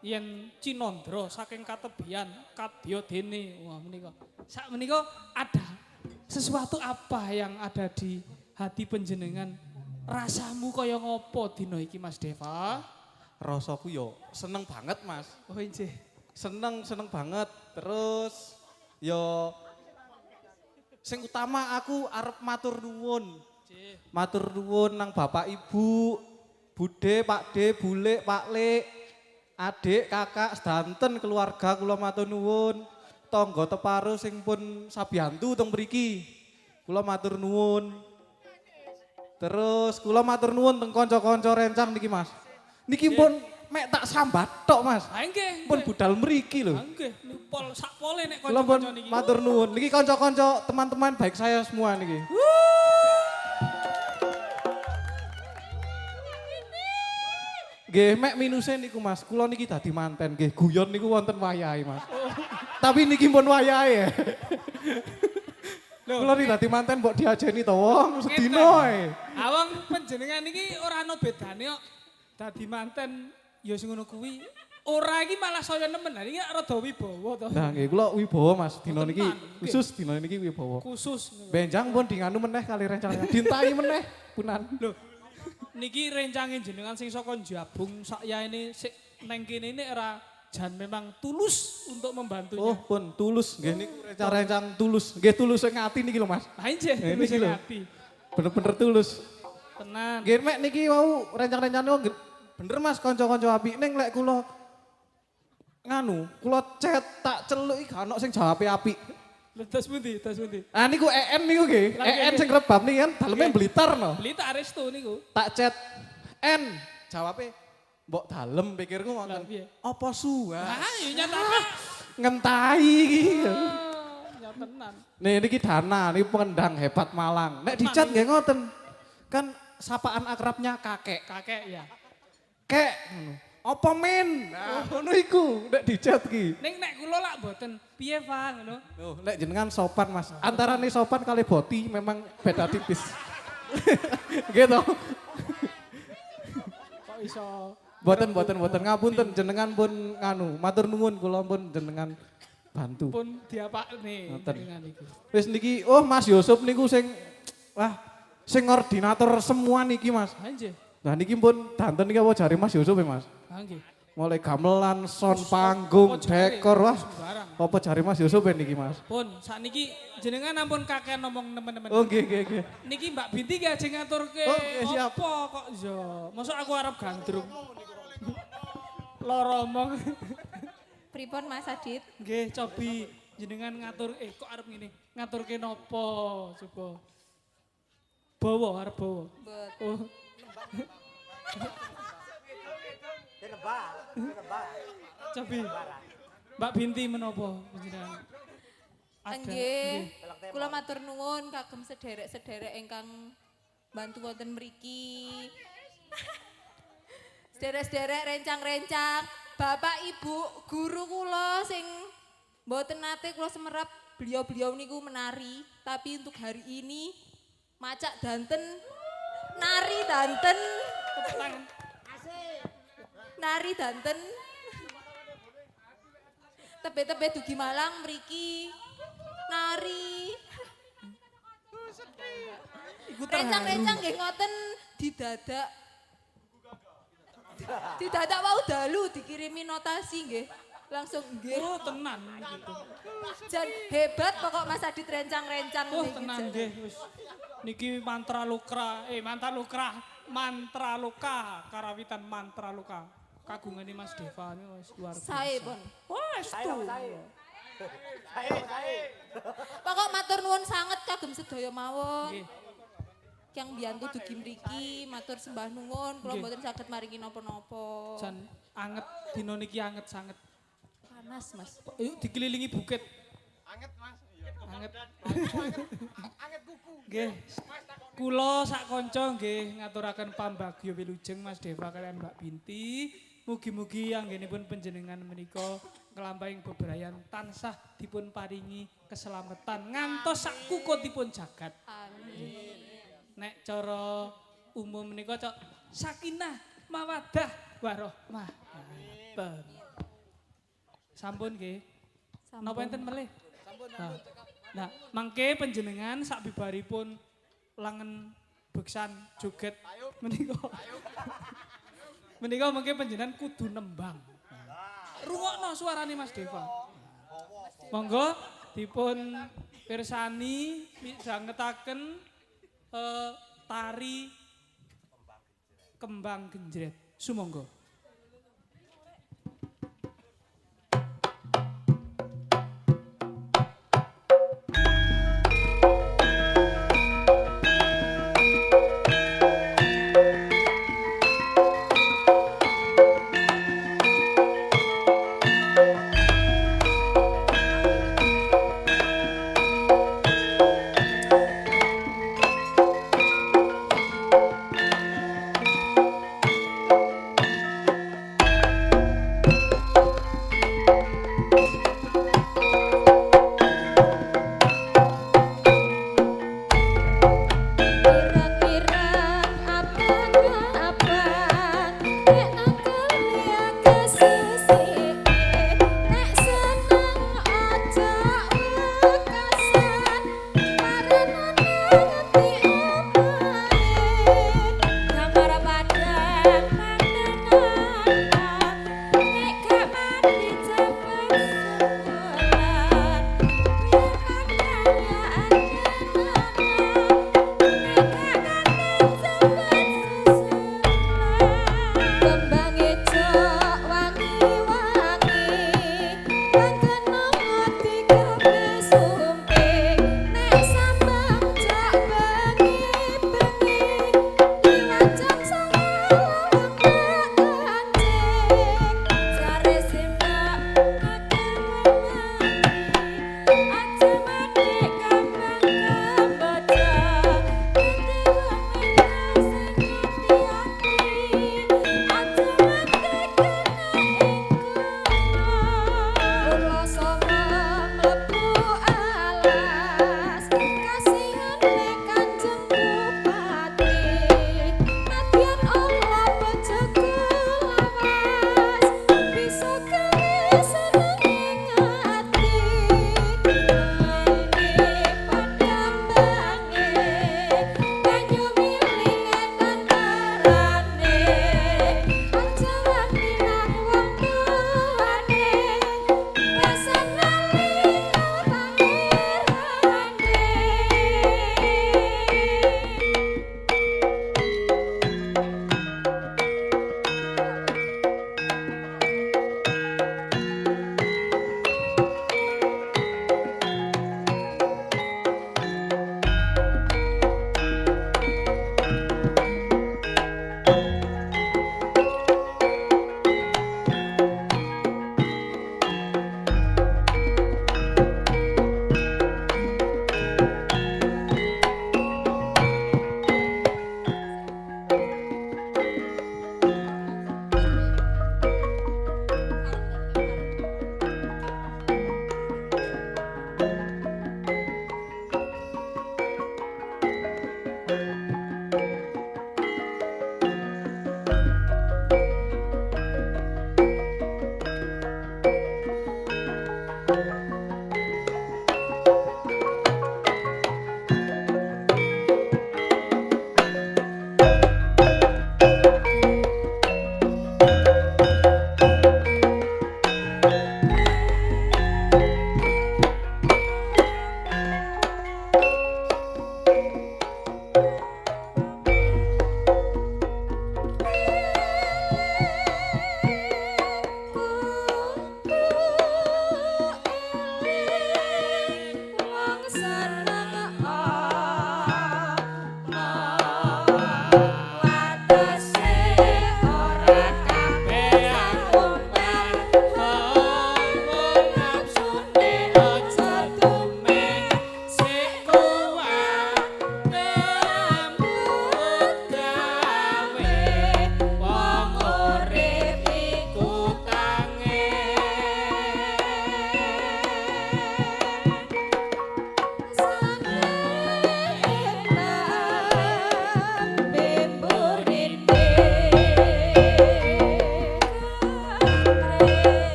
yen Cinandra saking katebian kadya dene. Wah menika. Sak menika ada sesuatu apa yang ada di hati panjenengan? Rasamu kaya ngopo dina iki Mas Deva? Rasaku yo seneng banget Mas. Oh nggih. Seneng banget. Terus yo sing utama aku arep matur nuwun. Matur nuwun nang Bapak Ibu, Bude, Pak De, Bule, Pak Le, adik, kakak, sedanten keluarga kula matur nuwun. Tangga teparo sing pun sabiyantu teng mriki. Kula matur nuwun. Terus kula matur nuwun teng kanca-kanca rencang niki Mas. Niki pun mek tak sambat tok Mas. Ha nggih. Pun budal mriki lho. Ha nggih, pol sak pole nek Kula pun kanca-kanca niki. matur nuwun. Niki kanca-kanca teman-teman baik saya semua niki. Nggih, mek minuse niku Mas. Kula niki dadi manten nggih. Guyon niku wonten wayahe Mas. Tapi niki pun wayahe. Kula niki dadi manten mbok diajeni to wong sedina ae. Awang panjenengan iki ora ana bedane kok. Dadi manten ya sing ngono kuwi. Ora iki malah saya nemen. Lah iki rada wibawa to. Nah nggih kula wibawa Mas dina niki Tenan, khusus dina niki wibawa. Khusus. Benjang pun dinganu meneh kali rencang. Dintai meneh punan. Lho. Niki rencange jenengan sing saka Jabung sakyaene sik neng kene ini ora jan memang tulus untuk membantunya. Oh pun tulus nggih niku rencang-rencang tulus. Nggih tulus sing ati niki lho Mas. Lah nggih, Ini tulus iki lho. hati. Bener-bener tulus. Tenan. Nggih mek niki wau rencang-rencane kok bener Mas kanca-kanca apik ning lek kula nganu, kula chat tak celuk iki gak ono sing jawabe apik. Lha tas pundi? Tas pundi? Ah niku EN niku nggih. Lah, EN nggih. sing rebab niki kan daleme Blitar no. Lita Arestu niku. Tak chat N jawabe mbok dalem pikirku Lah ngoten. piye? Apa suwa? Ah, yo nyatane. Ngentahi iki. Ya tenan. Nih niki Dana, ini pengendang hebat Malang. Nek dicat nggih ngoten. Kan sapaan akrabnya kakek. Kakek ya. Kek, apa men? Nah, ngono iku nek dicat ki. Ning nek kula lak mboten piye, Pak, ngono. Loh, nek jenengan sopan Mas. Antarane sopan kali boti memang beda tipis. Gitu. Kok iso Boten ngapunten jenengan pun nganu, matur nuwun kula pun jenengan bantu. pun diapakne Ngoten. jenengan iki. Wis niki, oh Mas Yusuf niku sing wah sing koordinator semua niki Mas. Ha nggih. Nah niki pun danten niki apa jari Mas Yusuf ya Mas? Ha nggih. Mulai gamelan, sound panggung, Apa jare? dekor wah. Sembarang. Apa jari Mas Yusuf ya niki Mas? Pun sakniki jenengan ampun kakek ngomong teman-teman. Oh nggih nggih nggih. Niki Mbak Binti ki aja ngaturke. Oh, nggih, siap. Apa kok yo? Mosok aku arep gandrung. Lara omong. Pripun Mas Adit? Nggih, cobi jenengan ngatur kok arep ngene. Ngaturke napa coba. Bawa arep bawa. Mbet. Oh. Cobi. Mbak Binti menapa panjenengan? Ada. Nggih. Kula matur nuwun kagem sederek-sederek ingkang bantu wonten mriki. Sederek-sederek rencang-rencang, Bapak Ibu guru kula sing mboten nate kula semerap beliau-beliau niku menari, tapi untuk hari ini macak danten nari danten Tepuk tangan. nari danten tebe-tebe dugi Malang mriki nari Iku terharu. rencang-rencang nggih ngoten didadak wau dalu dikirimi notasi nggih langsung nggih Oh, tenan gitu. jan hebat pokok Mas Adit rencang-rencang Oh, niki, tenan jan. nggih wis. Niki mantra luka karawitan mantra luka. Kagungane Mas Deva ini wis luar biasa. Sae pun. Wes tuh. Pokok matur nuwun sanget kagem sedaya mawon. Nggih. Yang biyantu dugi mriki matur sembah nuwun kula Nggih. mboten saged maringi napa-napa. Jan anget dino niki anget sanget. Panas Mas. Yuk dikelilingi bukit. Anget Mas. Anget. Anget kuku. Nggih. Kula sak kanca nggih ngaturaken pambagyo wilujeng Mas Deva kalian Mbak Binti. Mugi-mugi anggenipun panjenengan menika nglampahing bebrayan tansah dipun paringi keselamatan ngantos sak kukutipun jagat. Amin. Nek cara umum menika cok sakinah mawaddah warahmah. Ngoten. Sampun nggih. Sampun. Napa enten melih? Nah, mangke panjenengan sak bibaripun langen beksan joget menika. Menika mangke panjenengan kudu nembang. Rungokno suarane Mas Deva. Monggo dipun pirsani midhangetaken tari Kembang Genjret. Sumangga.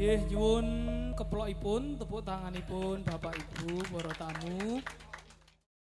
Nggih, nyuwun keplokipun, tepuk tanganipun Bapak Ibu, para tamu.